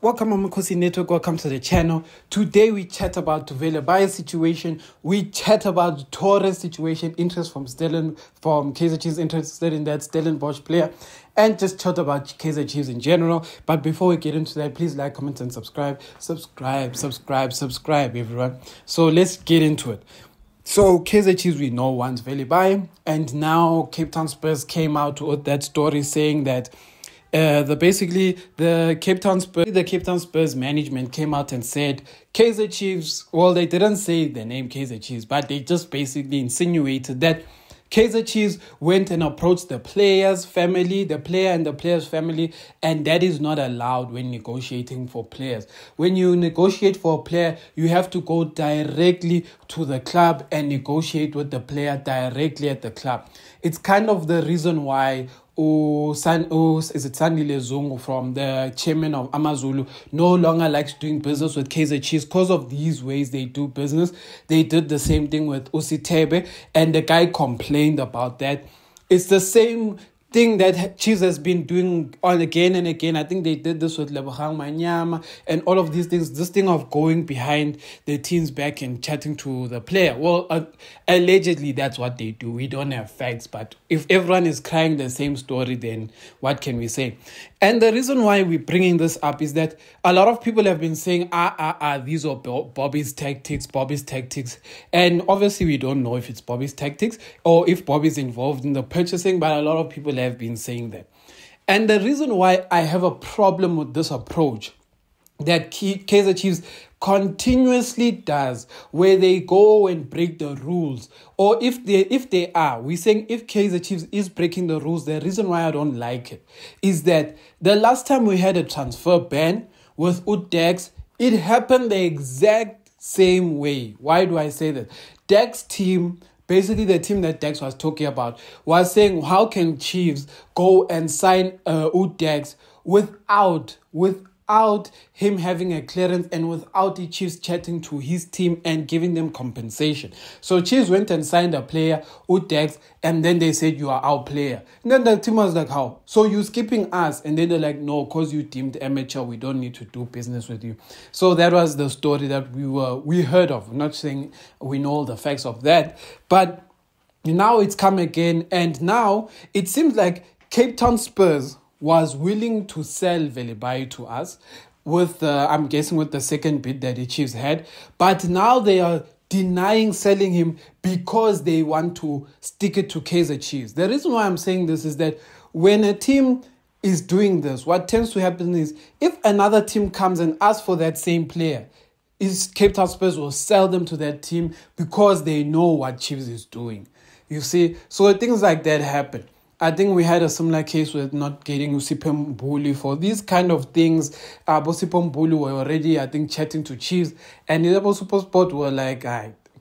Welcome, Amakhosi Network. Welcome to the channel. Today we chat about the Velebayi situation. We chat about Toure's situation, interest from Kaizer Chiefs, interested in that Stellenbosch player, and just chat about Kaizer Chiefs in general. But before we get into that, please like, comment, and subscribe. Subscribe, everyone. So let's get into it. So Kaizer Chiefs, we know, wants Velebayi, and now Cape Town Spurs came out with that story saying that the Cape Town Spurs management came out and said Kaizer Chiefs. Well, they didn't say the name Kaizer Chiefs, but they just basically insinuated that Kaizer Chiefs went and approached the player's family, the player and the player's family, and that is not allowed when negotiating for players. When you negotiate for a player, you have to go directly to the club and negotiate with the player directly at the club. It's kind of the reason why Sandile Zungu, from the chairman of Amazulu, no longer likes doing business with Kaizer Chiefs because of these ways they do business. They did the same thing with Usitebe, and the guy complained about that. It's the same thing that Chiefs has been doing on again and again. I think they did this with Lebogang Manyama and all of these things. This thing of going behind the team's back and chatting to the player. Well, allegedly that's what they do. We don't have facts, but if everyone is crying the same story, then what can we say? And the reason why we're bringing this up is that a lot of people have been saying, these are Bobby's tactics. And obviously we don't know if it's Bobby's tactics or if Bobby's involved in the purchasing, but a lot of people have been saying that. And the reason why I have a problem with this approach that Kaizer Chiefs continuously does, where they go and break the rules, or if we're saying if Kaizer Chiefs is breaking the rules, the reason why I don't like it is that the last time we had a transfer ban with Udex, it happened the exact same way. Why do I say that? Dex team, basically the team that Dex was talking about, was saying, how can Chiefs go and sign Udex without him having a clearance and without the Chiefs chatting to his team and giving them compensation? So Chiefs went and signed a player, Udex, and then they said, you are our player. And then the team was like, how? So you skipping us? And then they're like, no, because you deemed amateur, we don't need to do business with you. So that was the story that we heard of. I'm not saying we know all the facts of that, but now it's come again, and now it seems like Cape Town Spurs was willing to sell Velebayi to us with, I'm guessing, with the second bid that the Chiefs had. But now they are denying selling him because they want to stick it to Kaizer Chiefs. The reason why I'm saying this is that when a team is doing this, what tends to happen is if another team comes and asks for that same player, Cape Town Spurs will sell them to that team because they know what Chiefs is doing. You see? So things like that happen. I think we had a similar case with not getting Usipho Mbuli for these kind of things. Usipho Mbuli were already, I think, chatting to Chiefs, and the SuperSport were like,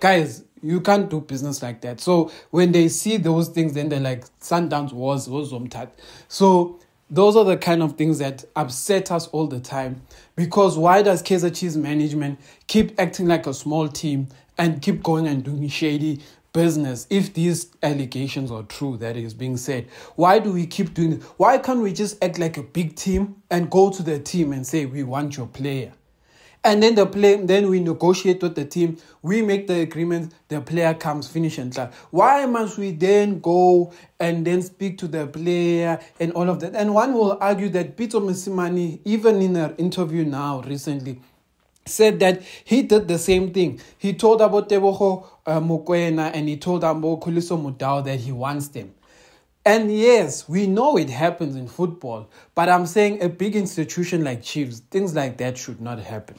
guys, you can't do business like that. So when they see those things, then they're like, Sundowns was Zomtat. So those are the kind of things that upset us all the time. Because why does Kaizer Chiefs management keep acting like a small team and keep going and doing shady business? If these allegations are true that is being said, why do we keep doing it? Why can't we just act like a big team and go to the team and say, we want your player? And then then we negotiate with the team, we make the agreement, the player comes, finish and clap. Why must we then go and then speak to the player and all of that? And one will argue that Peter Mosimane, even in an interview now recently, said that he did the same thing. He told about Tebogo Mokoena and he told Ambo Khuliso Mudau that he wants them. And yes, we know it happens in football, but I'm saying a big institution like Chiefs, things like that should not happen.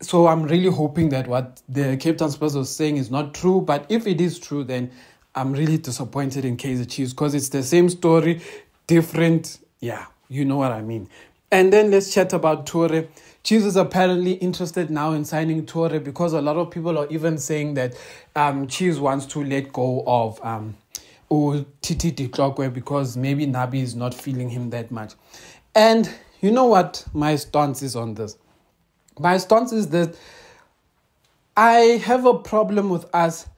So I'm really hoping that what the Cape Town Spurs was saying is not true, but if it is true, then I'm really disappointed in Kaizer Chiefs because it's the same story, different. Yeah, you know what I mean. And then let's chat about Toure. Chiefs is apparently interested now in signing Toure because a lot of people are even saying that Chiefs wants to let go of Titi Diklokwe because maybe Nabi is not feeling him that much. And you know what my stance is on this? My stance is that I have a problem with us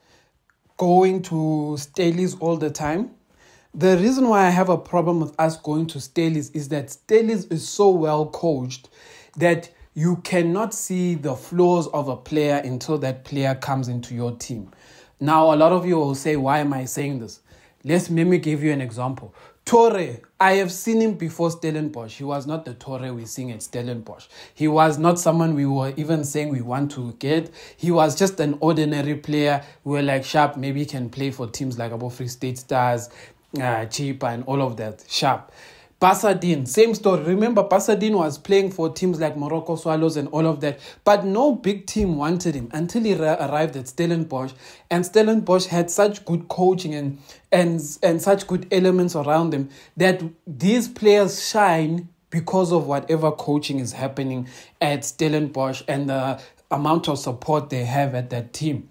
going to Staleys all the time. The reason why I have a problem with us going to Stelis is that Stelis is so well coached that you cannot see the flaws of a player until that player comes into your team. Now, a lot of you will say, why am I saying this? Let me give you an example. Toure, I have seen him before Stellenbosch. He was not the Toure we sing at Stellenbosch. He was not someone we were even saying we want to get. He was just an ordinary player. We were like, sharp, maybe he can play for teams like Abo Free State Stars, Cheaper and all of that. Sharp. Pasadine, same story. Remember, Pasadine was playing for teams like Morocco Swallows and all of that, but no big team wanted him until he arrived at Stellenbosch. And Stellenbosch had such good coaching and such good elements around them that these players shine because of whatever coaching is happening at Stellenbosch and the amount of support they have at that team.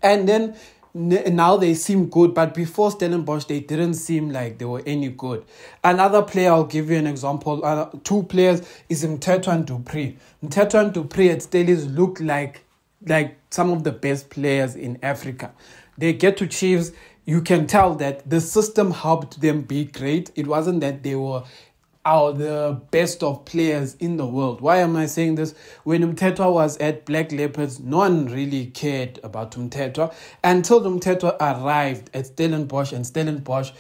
And then now they seem good, but before Stellenbosch, they didn't seem like they were any good. Another player, I'll give you an example. Two players is Mthethwa and Dupree. Mthethwa and Dupree at Stelis look like some of the best players in Africa. They get to Chiefs. You can tell that the system helped them be great. It wasn't that they were the best of players in the world. Why am I saying this? When Mthethwa was at Black Leopards, no one really cared about Mthethwa until Mthethwa arrived at Stellenbosch, and Stellenbosch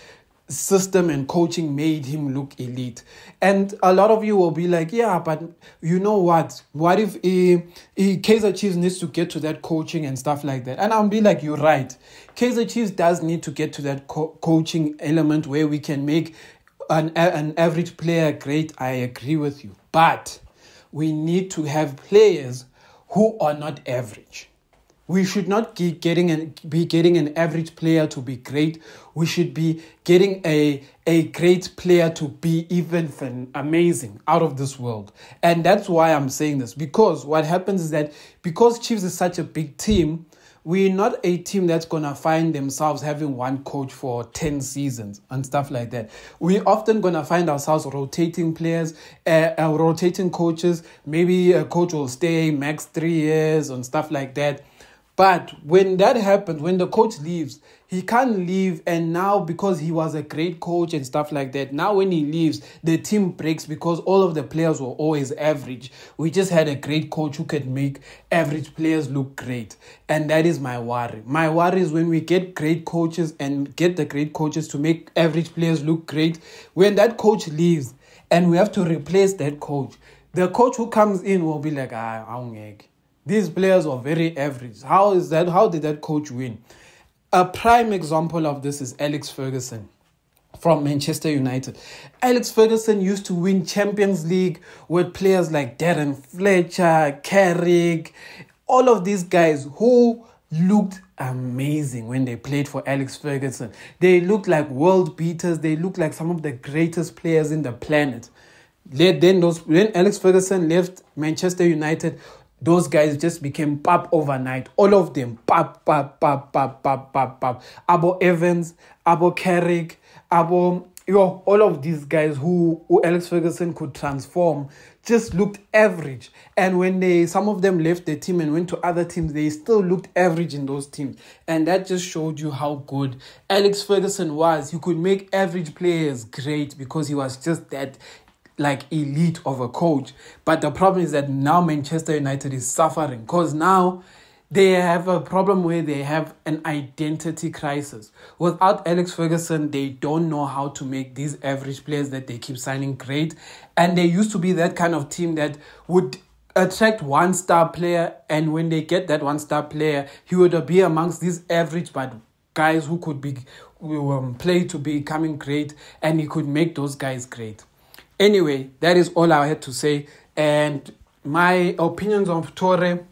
system and coaching made him look elite. And a lot of you will be like, yeah, but you know what? What if Kaizer Chiefs needs to get to that coaching and stuff like that? And I'll be like, you're right. Kaizer Chiefs does need to get to that coaching element where we can make an average player great. I agree with you, but we need to have players who are not average. We should not be getting an average player to be great. We should be getting a great player to be even amazing, out of this world. And that's why I'm saying this, because what happens is that because Chiefs is such a big team, we're not a team that's going to find themselves having one coach for 10 seasons and stuff like that. We're often going to find ourselves rotating players, rotating coaches. Maybe a coach will stay max 3 years and stuff like that. But when that happens, when the coach leaves, he can't leave. And now because he was a great coach and stuff like that, now when he leaves, the team breaks because all of the players were always average. We just had a great coach who could make average players look great. And that is my worry. My worry is when we get great coaches and get the great coaches to make average players look great, when that coach leaves and we have to replace that coach, the coach who comes in will be like, these players are very average. How is that? How did that coach win? A prime example of this is Alex Ferguson from Manchester United. Alex Ferguson used to win Champions League with players like Darren Fletcher, Carrick, all of these guys who looked amazing when they played for Alex Ferguson. They looked like world beaters. They looked like some of the greatest players in the planet. Then when Alex Ferguson left Manchester United, those guys just became pop overnight. All of them, pop. Abo Evans, Abo Carrick, all of these guys who Alex Ferguson could transform just looked average. And when some of them left the team and went to other teams, they still looked average in those teams. And that just showed you how good Alex Ferguson was. He could make average players great because he was just that elite of a coach. But the problem is that now Manchester United is suffering because now they have a problem where they have an identity crisis. Without Alex Ferguson, they don't know how to make these average players that they keep signing great. And they used to be that kind of team that would attract one star player, and when they get that one star player, he would be amongst these average but guys who could be play to becoming great, and he could make those guys great. Anyway, that is all I had to say. And my opinions on Toure,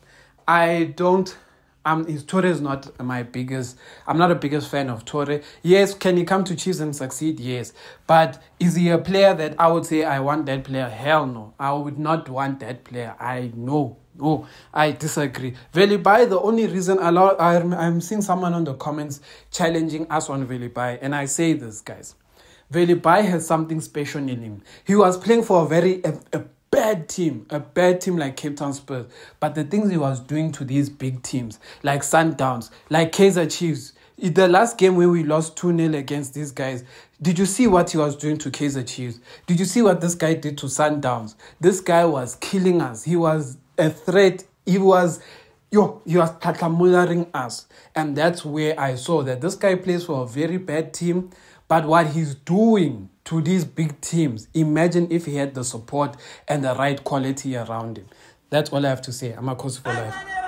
Toure is not I'm not a biggest fan of Toure. Yes, can he come to Chiefs and succeed? Yes. But is he a player that I would say I want that player? Hell no. I would not want that player. No, I disagree. Velebayi, the only reason I'm seeing someone on the comments challenging us on Velebayi, and I say this, guys. Velebayi has something special in him. He was playing for a bad team like Cape Town Spurs. But the things he was doing to these big teams, like Sundowns, like Kaizer Chiefs, The last game when we lost 2-0 against these guys, did you see what he was doing to Kaizer Chiefs? Did you see what this guy did to Sundowns? This guy was killing us. He was a threat. He was tatamullaring us. And that's where I saw that this guy plays for a very bad team. But what he's doing to these big teams, imagine if he had the support and the right quality around him. That's all I have to say. Amakhosi for life.